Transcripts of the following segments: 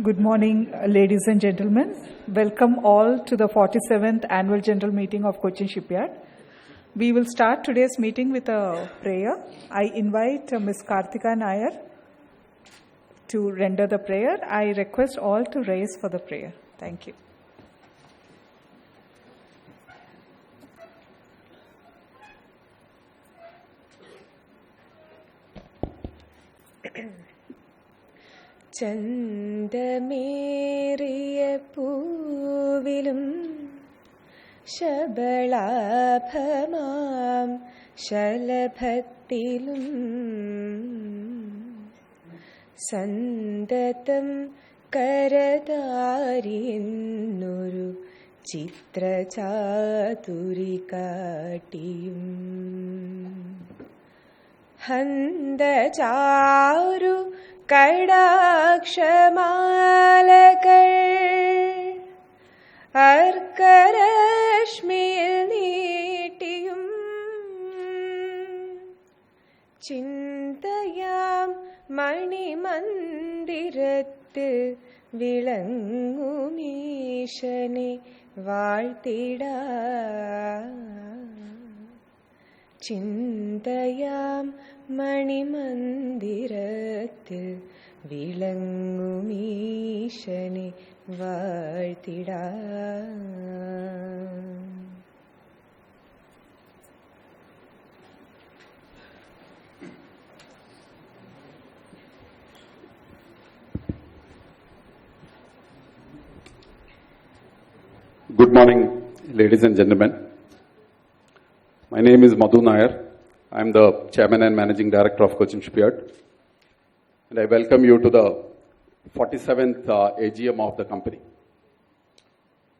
Good morning, ladies and gentlemen. Welcome all to the 47th Annual General Meeting of Cochin Shipyard. We will start today's meeting with a prayer. I invite Ms. Karthika Nair to render the prayer. I request all to rise for the prayer. Thank you. ചന്ദമേറിയ പൂവിലും ശബളാഭമാം ശലഭത്തിലും സന്തതം കരതാരിയെന്നൊരു ചിത്രചാതുരി കാട്ടിയും ഹന്തചാരു കടാക്ഷമാലകൾ അർക്കരശ്മിയിൽ നീട്ടിയും ചിന്തയാം മണിമന്ദിരത്തിൽ വിളങ്ങുമീശനെ വാഴ്ത്തിടാം. ചിന്തയാം മണിമന്ദിരത്തിൽ വിളങ്ങുമീശനെ വാഴ്ത്തിടാം. Good morning, ladies and gentlemen. My name is Madhu Nair. I am the Chairman and Managing Director of Cochin Shipyard. And I welcome you to the 47th AGM of the company.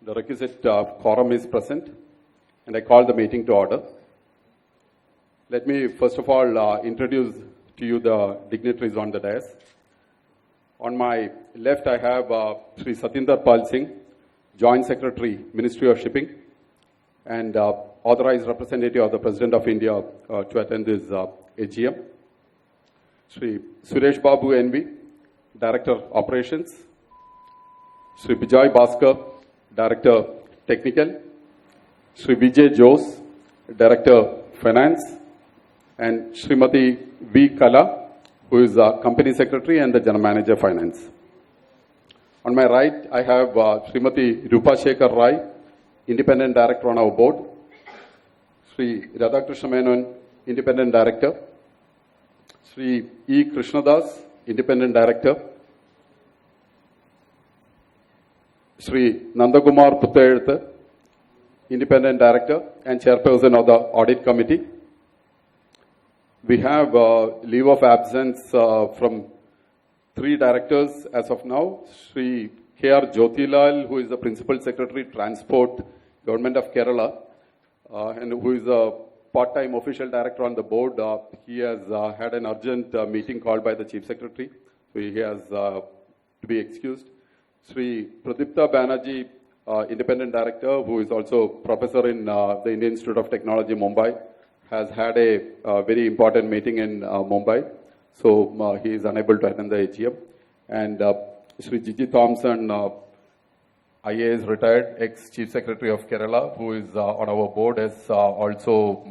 The requisite quorum is present, and I call the meeting to order. Let me first of all introduce to you the dignitaries on the dais. On my left, I have Sri Satinder Pal Singh, Joint Secretary, Ministry of Shipping, and authorized representative of the President of India to attend this AGM. Sri Suresh Babu NV, Director Operations. Sri Vijay Bhaskar, Director Technical. Sri Vijay Jose, Director Finance. And Srimati V. Kala, who is Company Secretary and the General Manager Finance. On my right, I have Srimati Rupa Shekhar Rai, Independent Director on our board. Sri Radhakrishna Menon, Independent Director. Sri E. Krishnadas, Independent Director. Sri Nandakumar Puttayartha, Independent Director and Chairperson of the Audit Committee. We have leave of absence from 3 directors as of now. Sri K.R. Jyotilal, who is the Principal Secretary, Transport, Government of Kerala, and who is a part-time official director on the board. He has had an urgent meeting called by the Chief Secretary, so he has to be excused. Sri Pradipta Banerjee, Independent Director, who is also Professor in the Indian Institute of Technology, Mumbai, has had a very important meeting in Mumbai, so he is unable to attend the AGM. And Sri Gigi Thompson, IAS retired, ex-Chief Secretary of Kerala, who is on our board, has also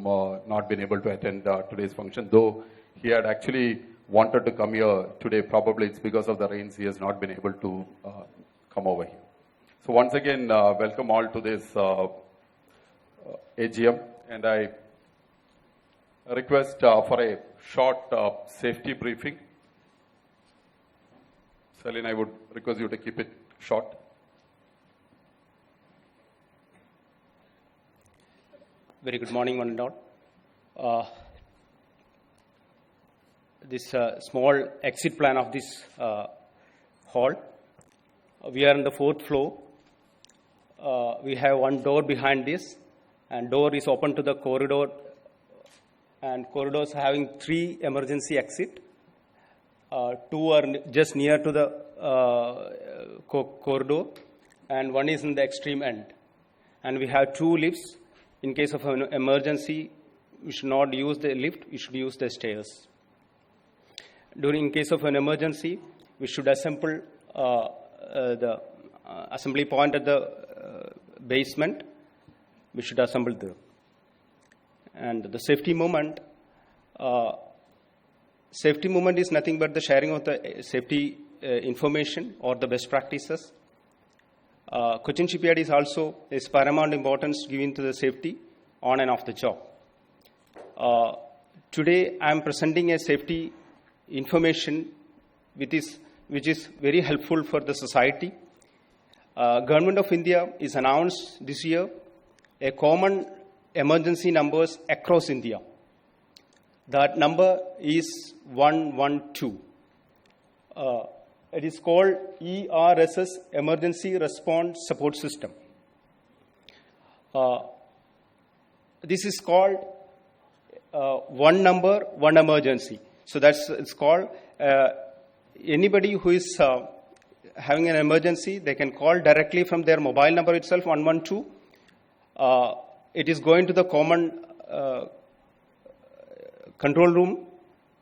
not been able to attend today's function, though he had actually wanted to come here today. Probably it's because of the rains he has not been able to come over here. So once again, welcome all to this AGM, and I request for a short safety briefing. Celine, I would request you to keep it short. Very good morning, one and all. This small exit plan of this hall. We are on the 4th floor. We have one door behind this, and door is open to the corridor, and corridors having 3 emergency exit. 2 are just near to the corridor, and 1 is in the extreme end. And we have 2 lifts. In case of an emergency, we should not use the lift, we should use the stairs. During case of an emergency, we should assemble the assembly point at the basement. We should assemble there. And the safety movement is nothing but the sharing of the safety information or the best practices. Cochin Shipyard is paramount importance given to the safety on and off the job. Today, I am presenting a safety information which is very helpful for the society. Government of India is announced this year a common emergency numbers across India. That number is 112. It is called ERSS, Emergency Response Support System. This is called one number, one emergency. So it's called anybody who is having an emergency, they can call directly from their mobile number itself, 112. It is going to the common control room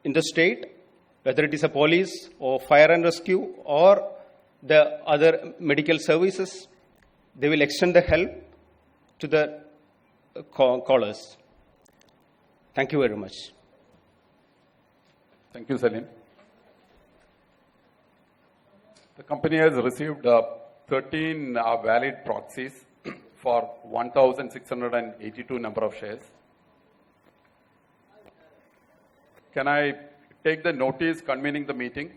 in the state, whether it is a police or fire and rescue or the other medical services. They will extend the help to the callers. Thank you very much. Thank you, Salim. The company has received 13 valid proxies for 1,682 number of shares. Can I take the notice convening the meeting,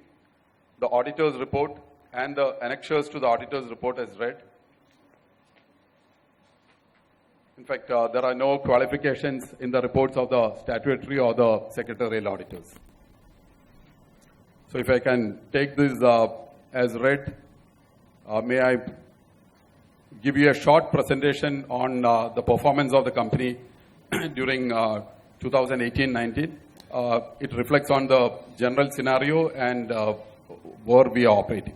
the auditor's report, and the annexures to the auditor's report as read? In fact, there are no qualifications in the reports of the statutory or the secretarial auditors. So if I can take this as read, may I give you a short presentation on the performance of the company during 2018-19. It reflects on the general scenario and where we are operating.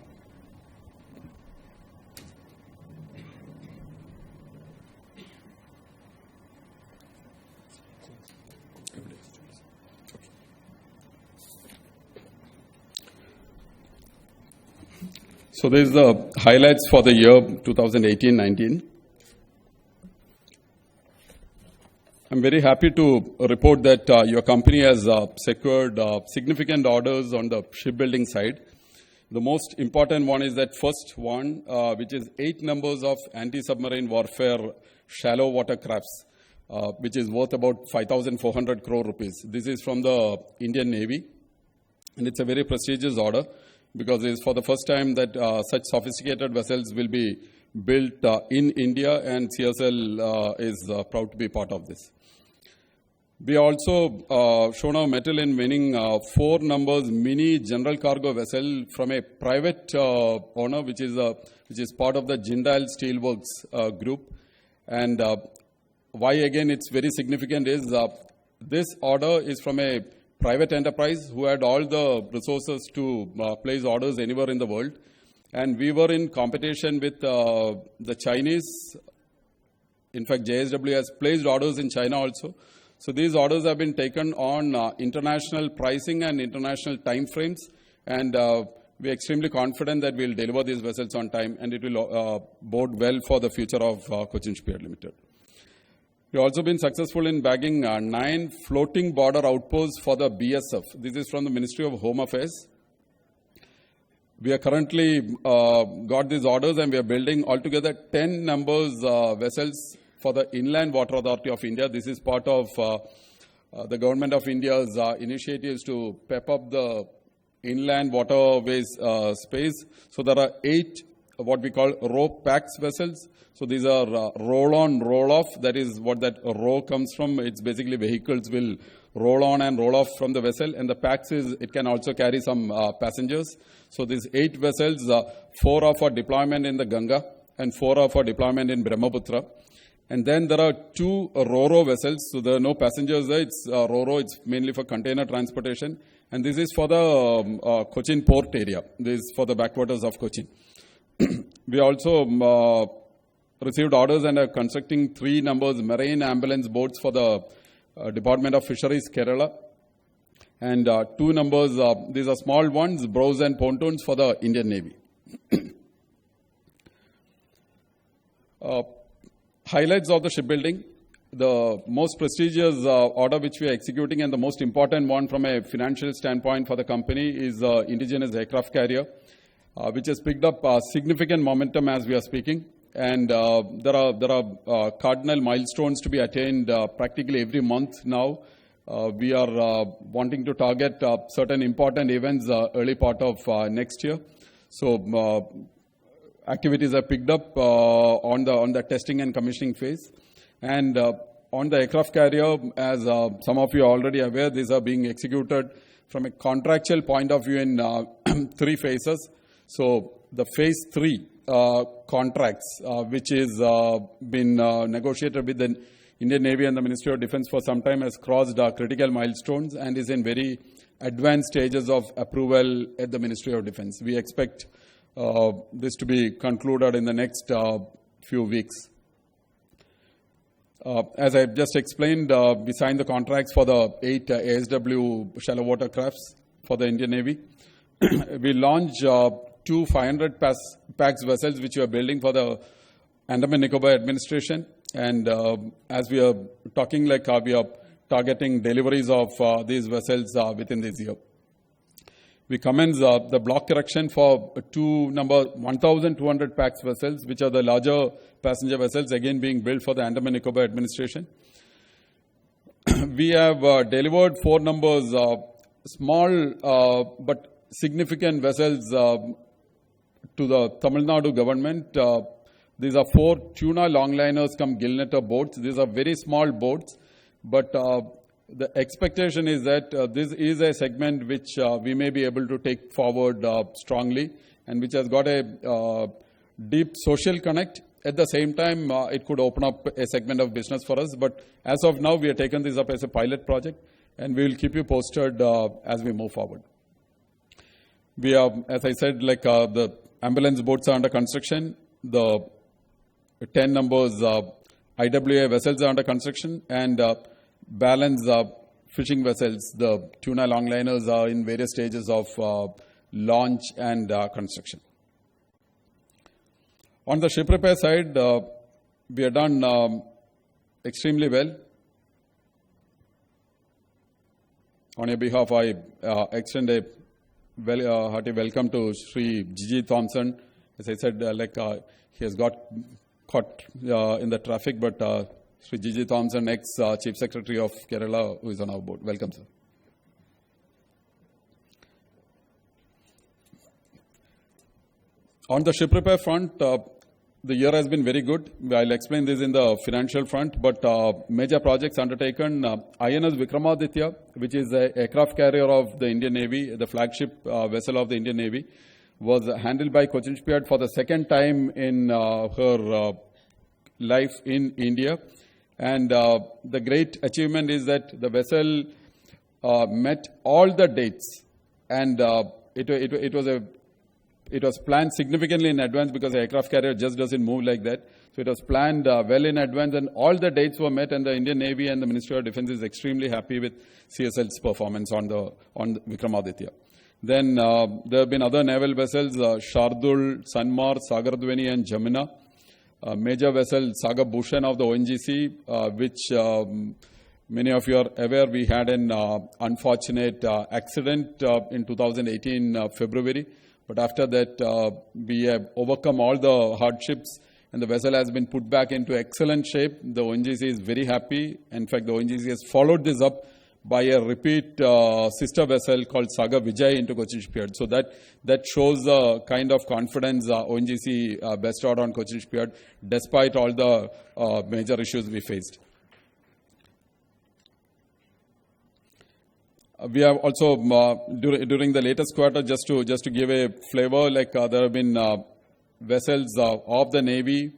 So there's the highlights for the year 2018-19. I'm very happy to report that your company has secured significant orders on the shipbuilding side. The most important one is that first one, which is 8 numbers of anti-submarine warfare shallow water crafts, which is worth about 5,400 crore rupees. This is from the Indian Navy, and it's a very prestigious order because it's for the first time that such sophisticated vessels will be built in India, and CSL is proud to be part of this. We also shown our mettle in winning 4 numbers mini general cargo vessel from a private owner, which is part of the Jindal Steelworks group. And why again it's very significant is this order is from a private enterprise who had all the resources to place orders anywhere in the world. And we were in competition with the Chinese. In fact, JSW has placed orders in China also. So these orders have been taken on international pricing and international time frames. And we're extremely confident that we'll deliver these vessels on time, and it will bode well for the future of Cochin Shipyard Limited. We've also been successful in bagging 9 floating border outposts for the BSF. This is from the Ministry of Home Affairs. We are currently got these orders, and we are building altogether 10 numbers vessels for the Inland Water Authority of India. This is part of the Government of India's initiatives to pep up the inland waterways space. So there are 8 what we call row packs vessels. So these are roll-on, roll-off. That is what that row comes from. It's basically vehicles will roll on and roll off from the vessel. And the packs it can also carry some passengers. So these 8 vessels, 4 are for deployment in the Ganga and 4 are for deployment in Brahmaputra. And then there are 2 ro-ro vessels. So there are no passengers there. It's ro-ro. It's mainly for container transportation. And this is for the Cochin port area. This is for the backwaters of Cochin. We also received orders and are constructing 3 numbers marine ambulance boats for the Department of Fisheries, Kerala. And 2 numbers, these are small ones, bows and pontoons for the Indian Navy. Highlights of the shipbuilding. The most prestigious order which we are executing and the most important one from a financial standpoint for the company is indigenous aircraft carrier, which has picked up significant momentum as we are speaking. And there are cardinal milestones to be attained practically every month now. We are wanting to target certain important events early part of next year. So activities are picked up on the testing and commissioning phase. And on the aircraft carrier, as some of you are already aware, these are being executed from a contractual point of view in 3 phases. So the phase 3 contracts, which is been negotiated with the Indian Navy and the Ministry of Defence for some time, has crossed critical milestones and is in very advanced stages of approval at the Ministry of Defence. We expect this to be concluded in the next few weeks. As I just explained, we signed the contracts for the 8 ASW shallow water crafts for the Indian Navy. We launched 2 500 pax vessels which we are building for the Andaman Nicobar administration. And as we are talking, like we are targeting deliveries of these vessels within this year. We commence the block correction for 1,200 pax vessels, which are the larger passenger vessels, again being built for the Andaman Nicobar administration. We have delivered 4 numbers, small but significant vessels to the Tamil Nadu government. These are 4 tuna longliners come gillnetter boats. These are very small boats, but the expectation is that this is a segment which we may be able to take forward strongly and which has got a deep social connect. At the same time, it could open up a segment of business for us. But as of now, we have taken this up as a pilot project and we will keep you posted as we move forward. We are, as I said, like the ambulance boats are under construction. The 10 numbers IWA vessels are under construction and balance fishing vessels, the tuna longliners, are in various stages of launch and construction. On the ship repair side, we have done extremely well. On your behalf, I extend a hearty welcome to Sri Gigi Thompson. As I said, he has got caught in the traffic, but Sri Gigi Thompson, ex-Chief Secretary of Kerala, who is on our board. Welcome, sir. On the ship repair front, the year has been very good. I'll explain this in the financial front, but major projects undertaken. INS Vikramaditya, which is an aircraft carrier of the Indian Navy, the flagship vessel of the Indian Navy, was handled by Cochin Shipyard for the second time in her life in India. And the great achievement is that the vessel met all the dates, and it was planned significantly in advance because the aircraft carrier just doesn't move like that. So it was planned well in advance, and all the dates were met. And the Indian Navy and the Ministry of Defence is extremely happy with CSL's performance on Vikramaditya. Then there have been other naval vessels: Shardul, Sanmar, Sagardhwani, and Jamuna. Major vessel Sagar Bhushan of the ONGC, which many of you are aware, we had an unfortunate accident in 2018 February. But after that, we have overcome all the hardships and the vessel has been put back into excellent shape. The ONGC is very happy. In fact, the ONGC has followed this up by a repeat sister vessel called Sagar Vijay into Cochin Shipyard. So that shows the kind of confidence ONGC bestowed on Cochin Shipyard despite all the major issues we faced. We have also, during the latest quarter, just to give a flavor, there have been vessels of the Navy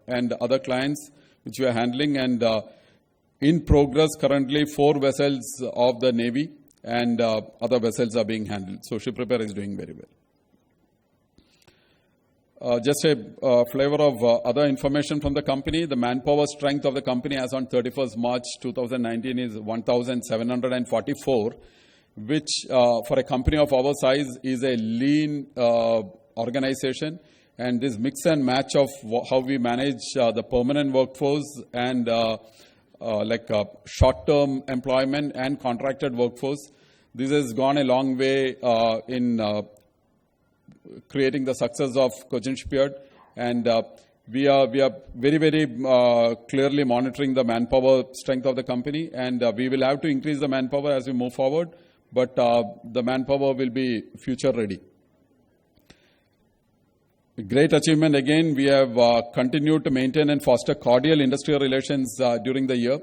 and other clients which we are handling, and in progress currently 4 vessels of the Navy and other vessels are being handled. So ship repair is doing very well. Just a flavor of other information from the company. The manpower strength of the company as on 31st March 2019 is 1,744, which for a company of our size is a lean organization. And this mix and match of how we manage the permanent workforce and short-term employment and contracted workforce, this has gone a long way in creating the success of Cochin Shipyard. And we are very, very clearly monitoring the manpower strength of the company, and we will have to increase the manpower as we move forward, but the manpower will be future ready. Great achievement again. We have continued to maintain and foster cordial industrial relations during the year.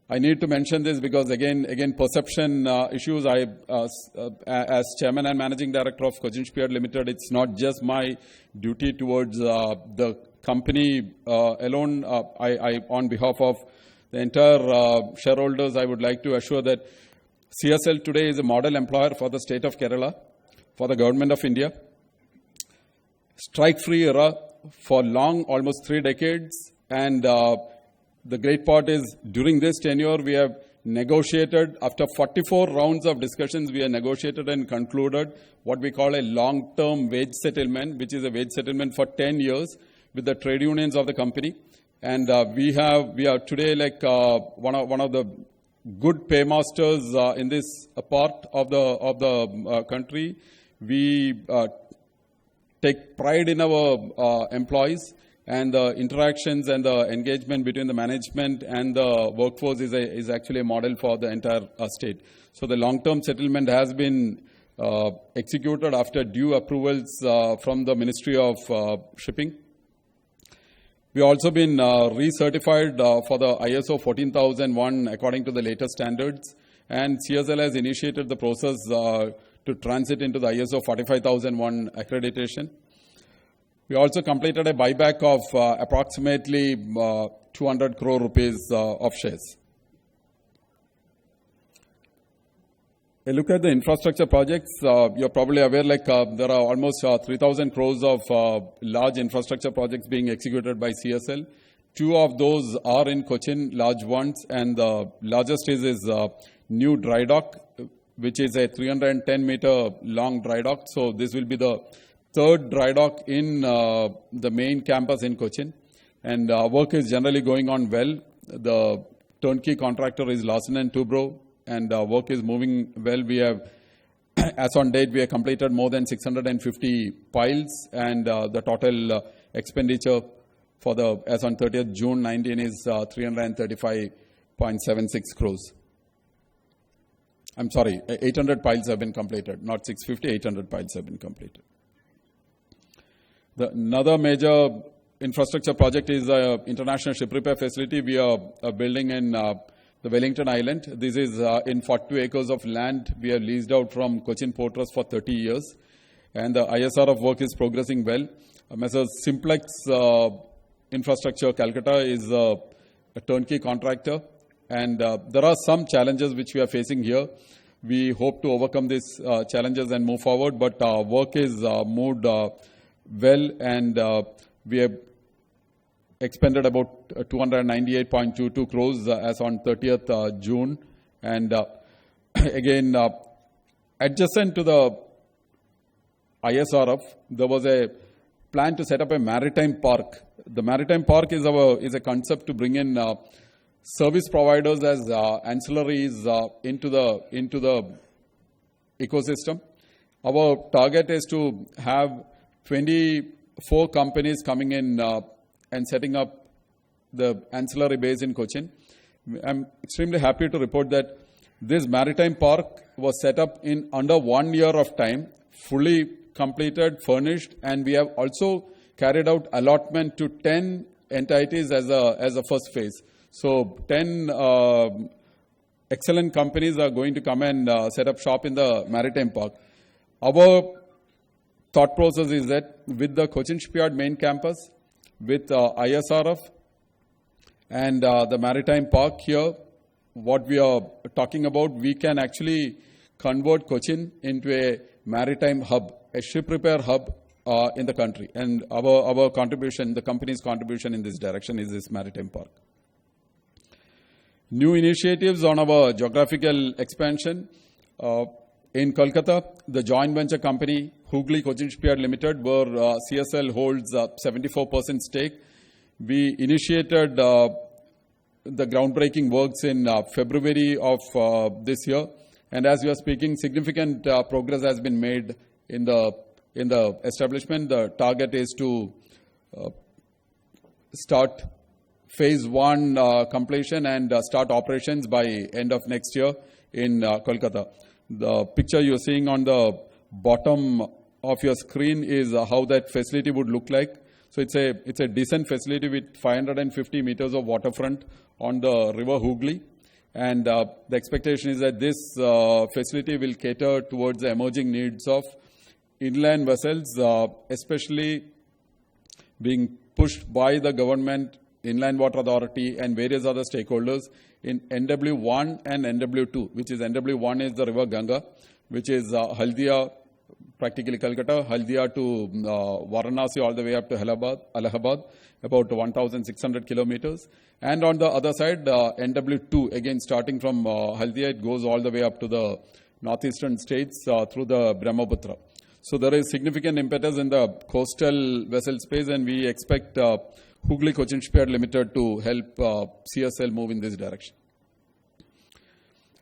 I need to mention this because again perception issues. As Chairman and Managing Director of Cochin Shipyard Limited, it's not just my duty towards the company alone. I on behalf of the entire shareholders, I would like to assure that CSL today is a model employer for the state of Kerala, for the government of India. Strike-free era for long, almost 3 decades, and the great part is during this tenure we have negotiated, after 44 rounds of discussions, we have negotiated and concluded what we call a long-term wage settlement, which is a wage settlement for 10 years with the trade unions of the company. And we are today like one of the good paymasters in this part of the country. We take pride in our employees, and the interactions and the engagement between the management and the workforce is actually a model for the entire state. So the long-term settlement has been executed after due approvals from the Ministry of Shipping. We also been recertified for the ISO 14001 according to the latest standards, and CSL has initiated the process to transit into the ISO 45001 accreditation. We also completed a buyback of approximately 200 crore rupees of shares. A look at the infrastructure projects. You're probably aware there are almost 3,000 crores of large infrastructure projects being executed by CSL. 2 of those are in Cochin, large ones, and the largest is new dry dock, which is a 310-meter long dry dock. So this will be the 3rd dry dock in the main campus in Cochin. And work is generally going on well. The turnkey contractor is Larsen & Toubro, and work is moving well. We have, as on date, we have completed more than 650 piles, and the total expenditure for as on 30th June 19 is 335.76 crores. I'm sorry, 800 piles have been completed, not 650, 800 piles have been completed. Another major infrastructure project is the International Ship Repair Facility we are building in the Wellington Island. This is in 42 acres of land we have leased out from Cochin Port Trust for 30 years. And the ISR of work is progressing well. Messrs. Simplex Infrastructure Calcutta is a turnkey contractor. And there are some challenges which we are facing here. We hope to overcome these challenges and move forward, but work is moved well, and we have expended about 298.22 crores as on 30th June. And again, adjacent to the ISRF, there was a plan to set up a maritime park. The maritime park is a concept to bring in service providers as ancillaries into the ecosystem. Our target is to have 24 companies coming in and setting up the ancillary base in Cochin. I'm extremely happy to report that this maritime park was set up in under 1 year of time, fully completed, furnished, and we have also carried out allotment to 10 entities as a first phase. So 10 excellent companies are going to come and set up shop in the maritime park. Our thought process is that with the Cochin Shipyard main campus, with ISRF and the maritime park here, what we are talking about, we can actually convert Cochin into a maritime hub, a ship repair hub in the country. And our contribution, the company's contribution in this direction is this maritime park. New initiatives on our geographical expansion. In Kolkata, the joint venture company Hooghly Cochin Shipyard Limited, where CSL holds 74% stake. We initiated the groundbreaking works in February of this year, and as we are speaking, significant progress has been made in the establishment. The target is to start phase 1 completion and start operations by end of next year in Kolkata. The picture you're seeing on the bottom of your screen is how that facility would look like. So it's a decent facility with 550 meters of waterfront on the river Hooghly, and the expectation is that this facility will cater towards the emerging needs of inland vessels, especially being pushed by the government, Inland Water Authority, and various other stakeholders in NW1 and NW2, which is NW1 is the river Ganga, which is Haldia, practically Calcutta, Haldia to Varanasi all the way up to Allahabad, about 1,600 kilometers. And on the other side, NW2, again starting from Haldia, it goes all the way up to the northeastern states through the Brahmaputra. So there is significant impetus in the coastal vessel space, and we expect Hooghly Cochin Shipyard Limited to help CSL move in this direction.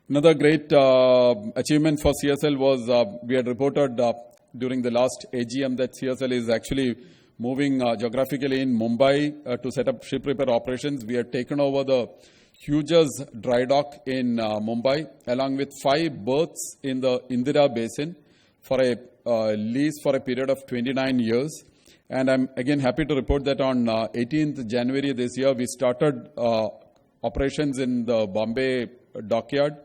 Another great achievement for CSL was we had reported during the last AGM that CSL is actually moving geographically in Mumbai to set up ship repair operations. We had taken over the Hughes dry dock in Mumbai along with 5 berths in the Indira Basin for a lease for a period of 29 years. And I'm again happy to report that on 18th January this year, we started operations in the Bombay dockyard.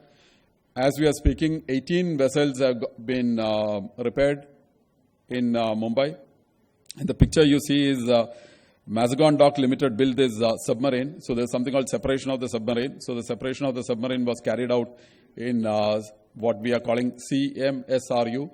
As we are speaking, 18 vessels have been repaired in Mumbai. And the picture you see is Mazagon Dock Limited built this submarine. So there's something called separation of the submarine. So the separation of the submarine was carried out in what we are calling CMSRU.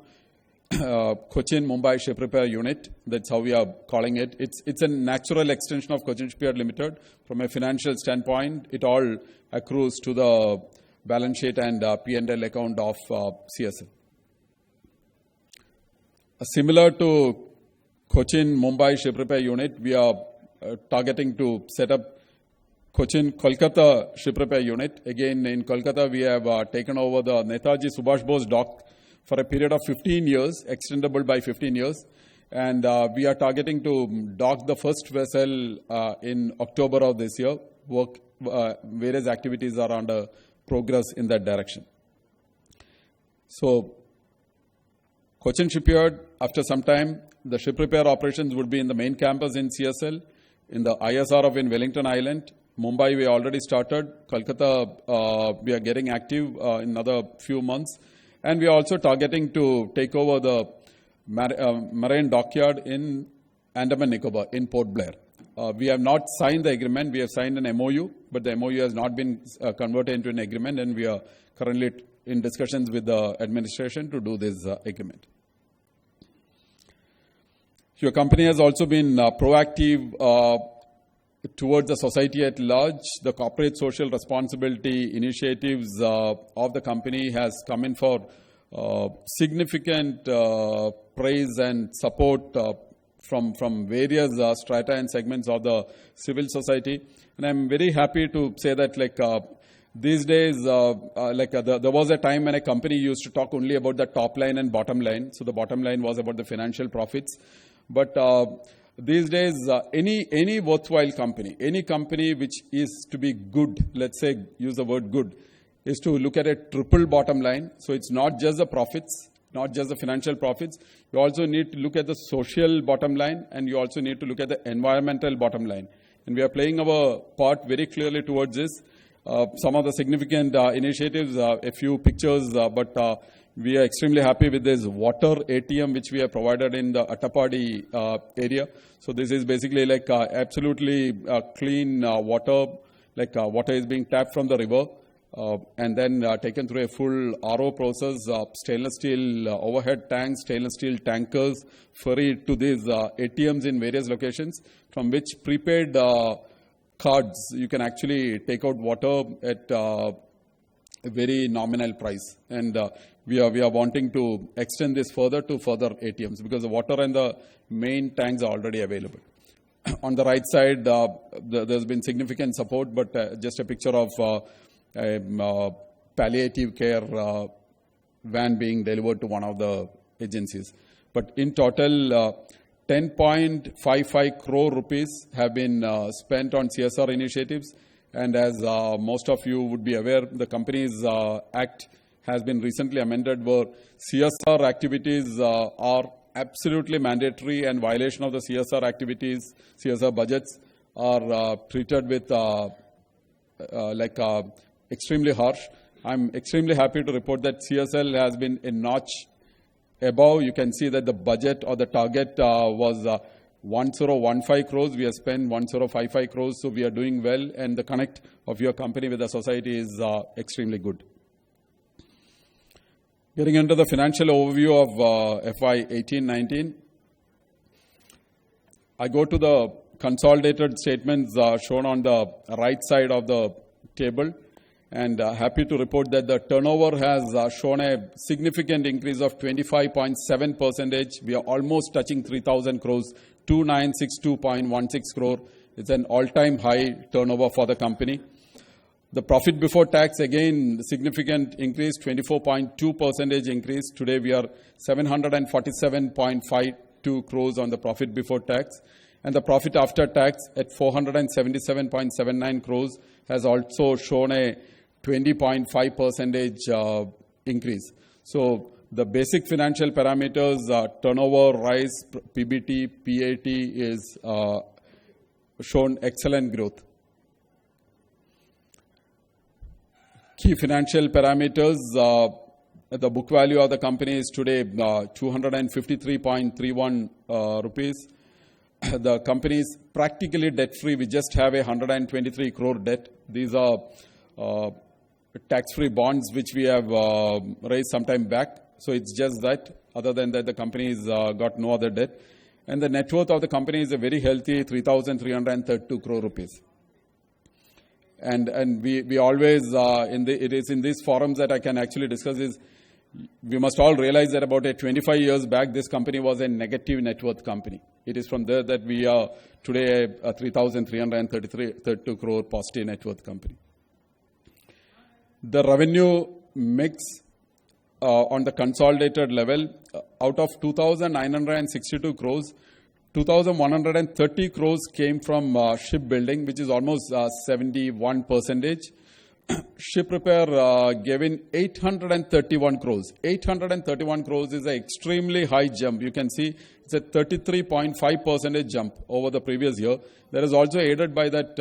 Cochin Mumbai Ship Repair Unit. That's how we are calling it. It's a natural extension of Cochin Shipyard Limited. From a financial standpoint, it all accrues to the balance sheet and P&L account of CSL. Similar to Cochin Mumbai Ship Repair Unit, we are targeting to set up Cochin Kolkata Ship Repair Unit. Again, in Kolkata, we have taken over the Netaji Subhash Bose dock for a period of 15 years, extendable by 15 years. And we are targeting to dock the first vessel in October of this year. Various activities are under progress in that direction. So, Cochin Shipyard, after some time, the ship repair operations would be in the main campus in CSL, in the ISR in Wellington Island. Mumbai, we already started. Kolkata, we are getting active in another few months. And we are also targeting to take over the marine dockyard in Andaman Nicobar, in Port Blair. We have not signed the agreement. We have signed an MOU, but the MOU has not been converted into an agreement, and we are currently in discussions with the administration to do this agreement. Your company has also been proactive towards the society at large. The corporate social responsibility initiatives of the company has come in for significant praise and support from various strata and segments of the civil society. And I'm very happy to say that these days, there was a time when a company used to talk only about the top line and bottom line. So the bottom line was about the financial profits. But these days, any worthwhile company, any company which is to be good, let's say, use the word good, is to look at a triple bottom line. So it's not just the profits, not just the financial profits. You also need to look at the social bottom line, and you also need to look at the environmental bottom line. And we are playing our part very clearly towards this. Some of the significant initiatives, a few pictures, but we are extremely happy with this water ATM which we have provided in the Attapadi area. So this is basically absolutely clean water, water is being tapped from the river and then taken through a full RO process, stainless steel overhead tanks, stainless steel tankers, ferried to these ATMs in various locations, from which prepaid cards you can actually take out water at a very nominal price. And we are wanting to extend this further to further ATMs because the water and the main tanks are already available. On the right side, there's been significant support, but just a picture of a palliative care van being delivered to one of the agencies. But in total, 10.55 crore rupees have been spent on CSR initiatives. And as most of you would be aware, the Companies Act has been recently amended where CSR activities are absolutely mandatory, and violation of the CSR activities, CSR budgets are treated with extremely harsh. I'm extremely happy to report that CSL has been a notch above. You can see that the budget or the target was 1015 crores. We have spent 1055 crores, so we are doing well, and the connect of your company with the society is extremely good. Getting into the financial overview of FY 18-19, I go to the consolidated statements shown on the right side of the table, and happy to report that the turnover has shown a significant increase of 25.7%. We are almost touching 3,000 crores, 2962.16 crore. It's an all-time high turnover for the company. The profit before tax, again, significant increase, 24.2% increase. Today we are 747.52 crores on the profit before tax. And the profit after tax at 477.79 crores has also shown a 20.5% increase. So the basic financial parameters, turnover, rise, PBT, PAT is shown excellent growth. Key financial parameters, the book value of the company is today 253.31 rupees. The company is practically debt-free. We just have a 123 crore debt. These are tax-free bonds which we have raised some time back. So it's just that. Other than that, the company has got no other debt. And the net worth of the company is a very healthy 3,332 crore rupees. And we always, it is in these forums that I can actually discuss is, we must all realize that about 25 years back, this company was a negative net worth company. It is from there that we are today a 3,332 crore positive net worth company. The revenue mix on the consolidated level, out of 2,962 crores, 2,130 crores came from shipbuilding, which is almost 71%. Ship repair gave in 831 crores. 831 crores is an extremely high jump. You can see it's a 33.5% jump over the previous year. That is also aided by that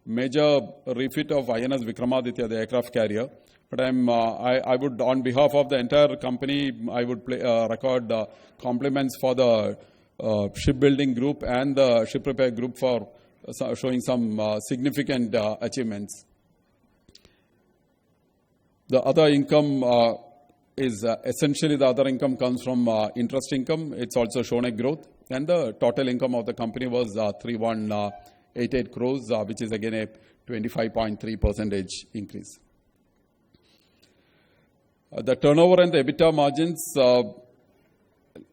major refit of INS Vikramaditya, the aircraft carrier. But I would, on behalf of the entire company, I would record compliments for the shipbuilding group and the ship repair group for showing some significant achievements. The other income is essentially the other income comes from interest income. It's also shown a growth. And the total income of the company was 3,188 crores, which is again a 25.3% increase. The turnover and the EBITDA margins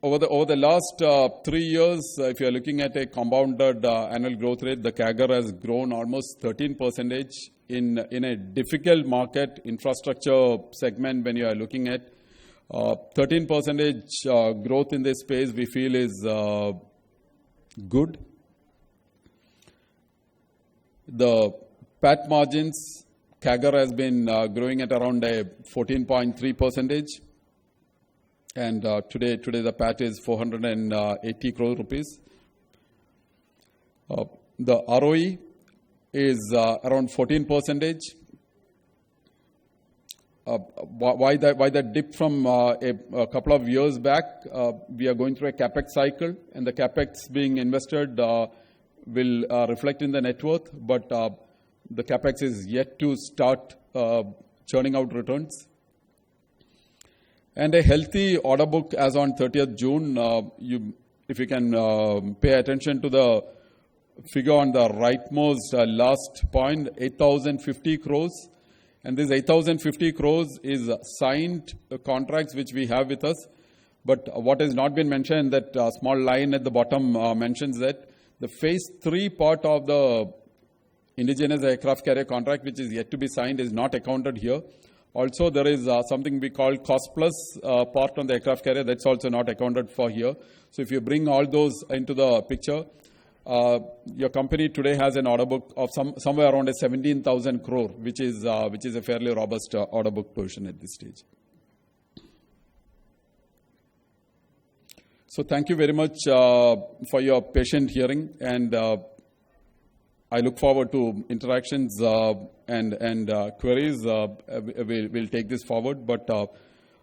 over the last 3 years, if you are looking at a compounded annual growth rate, the CAGR has grown almost 13% in a difficult market infrastructure segment. When you are looking at 13% growth in this space, we feel is good. The PAT margins, CAGR has been growing at around a 14.3%. And today the PAT is 480 crore rupees. The ROE is around 14%. Why that dip from a couple of years back? We are going through a capex cycle, and the capex being invested will reflect in the net worth, but the capex is yet to start churning out returns. And a healthy order book as on 30th June. If you can pay attention to the figure on the rightmost last point, 8,050 crores. And this 8,050 crores is signed contracts which we have with us. But what has not been mentioned, that small line at the bottom mentions that the phase 3 part of the indigenous aircraft carrier contract, which is yet to be signed, is not accounted here. Also, there is something we call cost plus part on the aircraft carrier. That's also not accounted for here. So if you bring all those into the picture, your company today has an order book of somewhere around 17,000 crore, which is a fairly robust order book position at this stage. So thank you very much for your patient hearing, and I look forward to interactions and queries. We'll take this forward, but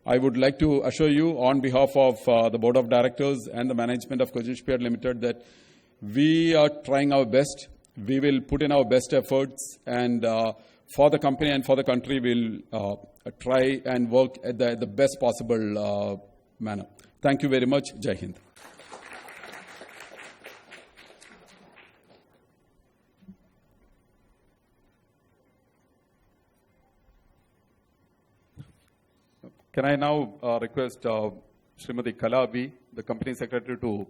I would like to assure you on behalf of the Board of Directors and the management of Cochin Shipyard Limited that we are trying our best. We will put in our best efforts, and for the company and for the country, we'll try and work at the best possible manner. Thank you very much. Jai Hind. Can I now request Srimati Kala B, the Company Secretary, to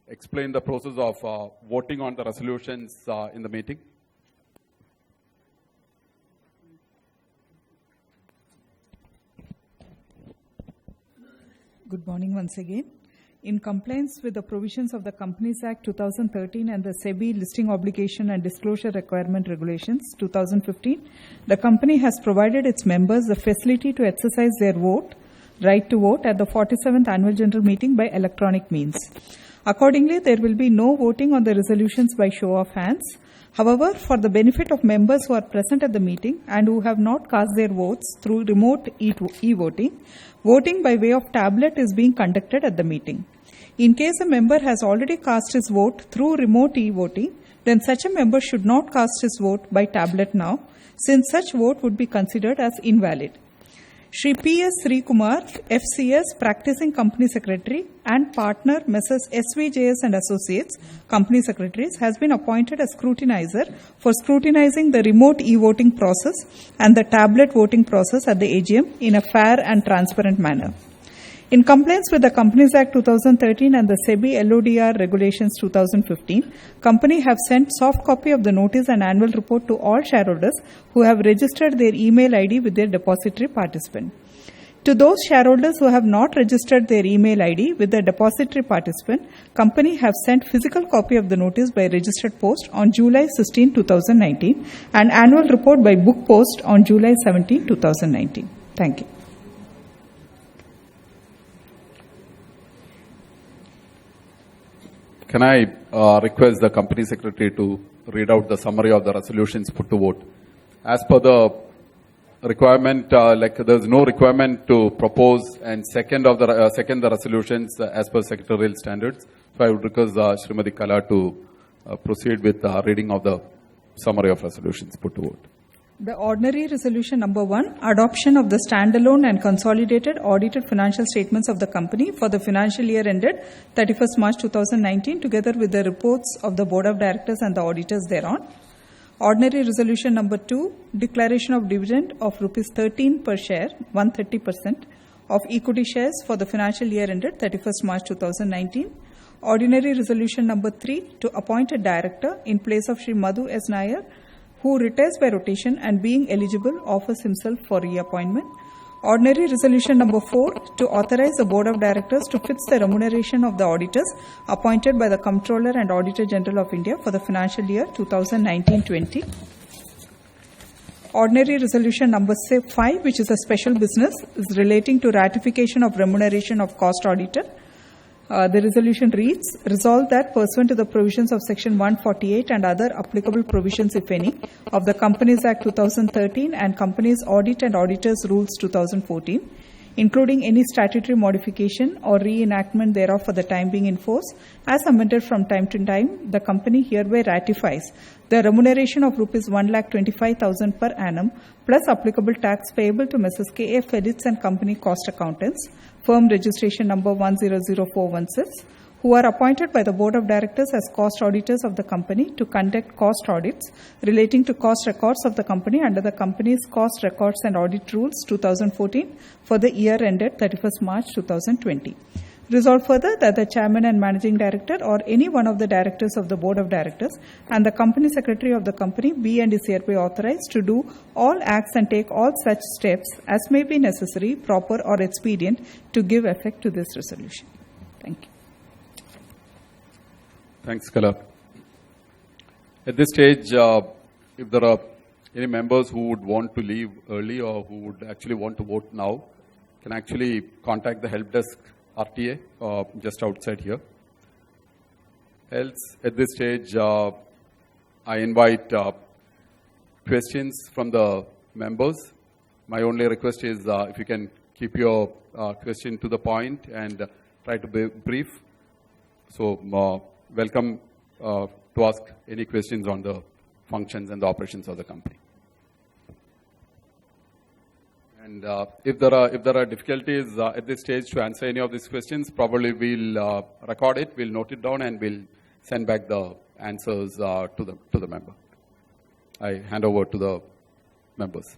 explain the process of voting on the resolutions in the meeting? Good morning once again. In compliance with the provisions of the Companies Act 2013 and the SEBI Listing Obligation and Disclosure Requirement Regulations 2015, the company has provided its members the facility to exercise their right to vote at the 47th Annual General Meeting by electronic means. Accordingly, there will be no voting on the resolutions by show of hands. However, for the benefit of members who are present at the meeting and who have not cast their votes through remote e-voting, voting by way of tablet is being conducted at the meeting. In case a member has already cast his vote through remote e-voting, then such a member should not cast his vote by tablet now, since such vote would be considered as invalid. Shri P.S. Sri Kumar, FCS, Practicing Company Secretary, and partner Messrs. SVJS and Associates, Company Secretaries, has been appointed as scrutinizer for scrutinizing the remote e-voting process and the tablet voting process at the AGM in a fair and transparent manner. In compliance with the Companies Act 2013 and the SEBI LODR Regulations 2015, company have sent soft copy of the notice and annual report to all shareholders who have registered their email ID with their depository participant. To those shareholders who have not registered their email ID with the depository participant, company have sent physical copy of the notice by registered post on July 16, 2019 and annual report by book post on July 17, 2019. Thank you. Can I request the Company Secretary to read out the summary of the resolutions put to vote? As per the requirement, there's no requirement to propose and second the resolutions as per secretarial standards. So I would request Srimati Kala to proceed with the reading of the summary of resolutions put to vote. The ordinary resolution number 1, adoption of the standalone and consolidated audited financial statements of the company for the financial year ended 31st March 2019, together with the reports of the Board of Directors and the auditors thereon. Ordinary resolution number 2, declaration of dividend of rupees 13 per share, 130% of equity shares for the financial year ended 31st March 2019. Ordinary resolution number 3, to appoint a director in place of Shri Madhu S. Nair, who retires by rotation and being eligible offers himself for reappointment. Ordinary resolution number 4, to authorize the Board of Directors to fix the remuneration of the auditors appointed by the Comptroller and Auditor General of India for the financial year 2019-20. Ordinary resolution number 5, which is a special business, is relating to ratification of remuneration of cost auditor. The resolution reads, resolve that pursuant to the provisions of Section 148 and other applicable provisions, if any, of the Companies Act 2013 and Companies Audit and Auditors Rules 2014, including any statutory modification or reenactment thereof for the time being in force, as amended from time to time, the company hereby ratifies the remuneration of rupees 1,25,000 per annum, plus applicable tax payable to Messrs. K. F. Felix and Company Cost Accountants, firm registration number 100416, who are appointed by the Board of Directors as cost auditors of the company to conduct cost audits relating to cost records of the company under the company's Cost Records and Audit Rules 2014 for the year ended 31st March 2020. Resolved further that the Chairman and Managing Director or any one of the Directors of the Board of Directors and the Company Secretary of the company be and is hereby authorized to do all acts and take all such steps as may be necessary, proper or expedient to give effect to this resolution. Thank you. Thanks, Kala. At this stage, if there are any members who would want to leave early or who would actually want to vote now, can actually contact the help desk RTA just outside here. Else, at this stage, I invite questions from the members. My only request is if you can keep your question to the point and try to be brief. So, welcome to ask any questions on the functions and the operations of the company. And if there are difficulties at this stage to answer any of these questions, probably we'll record it, we'll note it down, and we'll send back the answers to the member. I hand over to the members.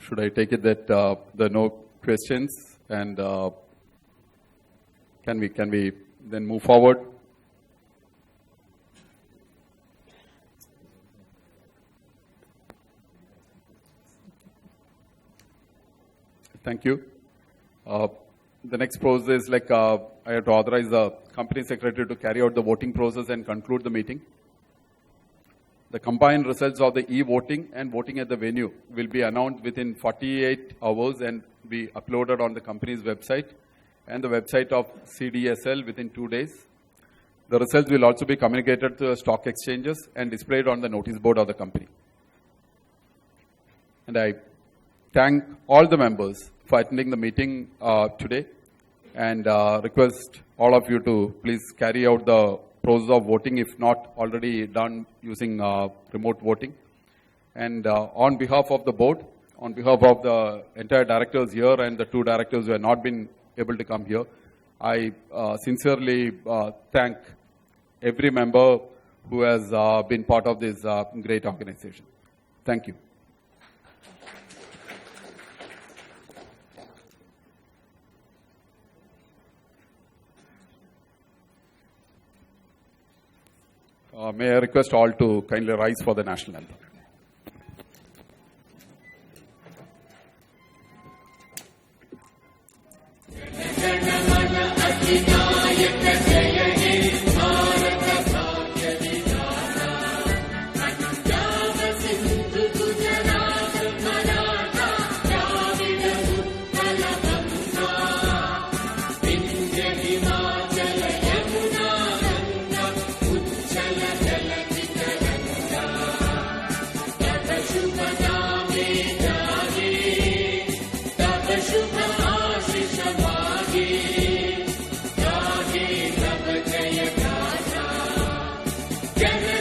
Should I take it that there are no questions, and can we then move forward? Thank you. The next process is I have to authorize the company secretary to carry out the voting process and conclude the meeting. The combined results of the e-voting and voting at the venue will be announced within 48 hours and be uploaded on the company's website and the website of CDSL within 2 days. The results will also be communicated to the stock exchanges and displayed on the notice board of the company. And I thank all the members for attending the meeting today, and request all of you to please carry out the process of voting if not already done using remote voting. And on behalf of the board, on behalf of the entire directors here and the 2 directors who have not been able to come here, I sincerely thank every member who has been part of this great organization. Thank you. May I request all to kindly rise for the national anthem. Jai